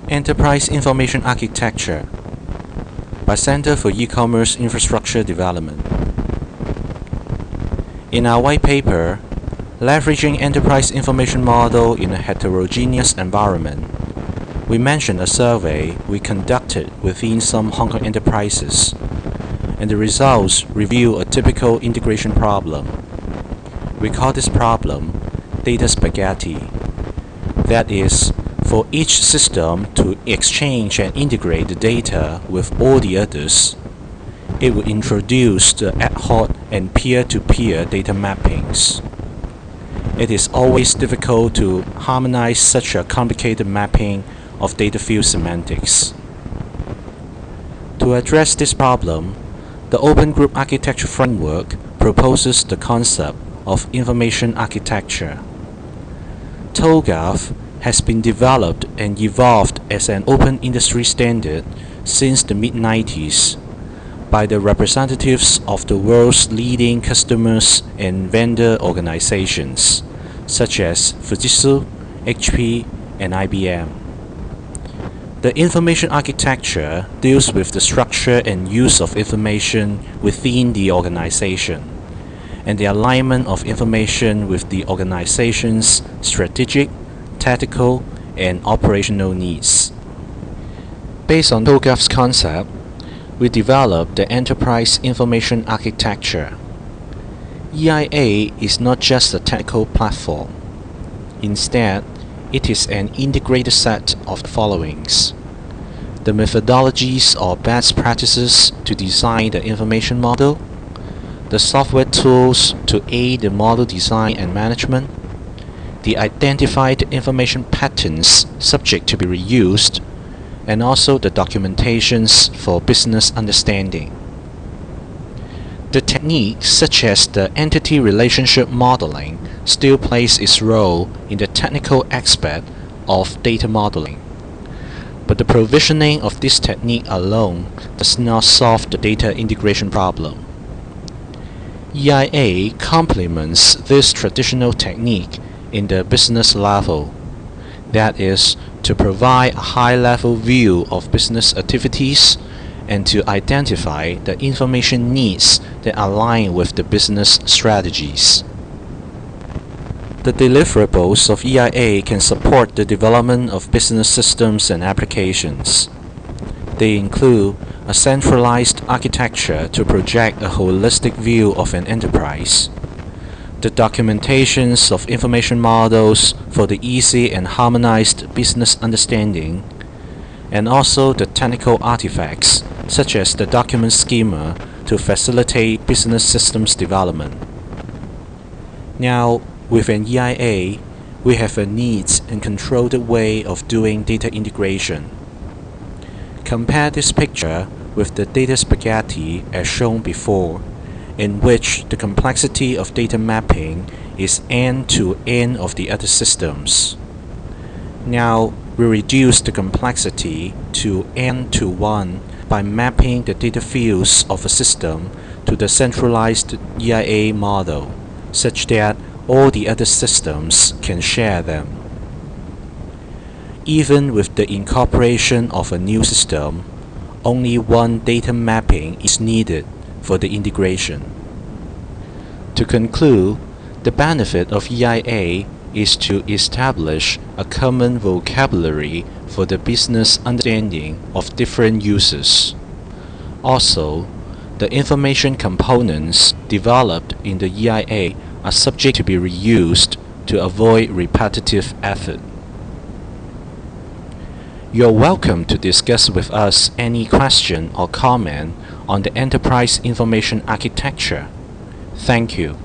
Enterprise Information Architecture by Center for E-Commerce Infrastructure Development. In our white paper, Leveraging Enterprise Information Model in a Heterogeneous Environment, we mentioned a survey we conducted within some Hong Kong enterprises, and the results reveal a typical integration problem. We call this problem data spaghetti. That is, for each system to exchange and integrate the data with all the others, it will introduce the ad hoc and peer-to-peer data mappings. It is always difficult to harmonize such a complicated mapping of data field semantics. To address this problem, the Open Group Architecture Framework proposes the concept of information architecture. TOGAF has been developed and evolved as an open industry standard since the mid-90s by the representatives of the world's leading customers and vendor organizations, such as Fujitsu, HP, and IBM. The information architecture deals with the structure and use of information within the organization, and the alignment of information with the organization's strategic, tactical, and operational needs. Based on TOGAF's concept, we developed the Enterprise Information Architecture. EIA is not just a technical platform. Instead, it is an integrated set of the followings: the methodologies or best practices to design the information model, the software tools to aid the model design and management, the identified information patterns subject to be reused, and also the documentations for business understanding. The techniques such as the entity relationship modeling still plays its role in the technical aspect of data modeling, but the provisioning of this technique alone does not solve the data integration problem. EIA complements this traditional technique in the business level, that is, to provide a high-level view of business activities and to identify the information needs that align with the business strategies. The deliverables of EIA can support the development of business systems and applications. They include a centralized architecture to project a holistic view of an enterprise, the documentations of information models for the easy and harmonized business understanding, and also the technical artifacts such as the document schema to facilitate business systems development. Now, with an EIA, we have a neat and controlled way of doing data integration. Compare this picture with the data spaghetti as shown before, in which the complexity of data mapping is n to n of the other systems. Now, we reduce the complexity to n to 1 by mapping the data fields of a system to the centralized EIA model, such that all the other systems can share them. Even with the incorporation of a new system, only one data mapping is needed for the integration. To conclude, the benefit of EIA is to establish a common vocabulary for the business understanding of different users. Also, the information components developed in the EIA are subject to be reused to avoid repetitive effort. You're welcome to discuss with us any question or comment on the Enterprise Information Architecture. Thank you.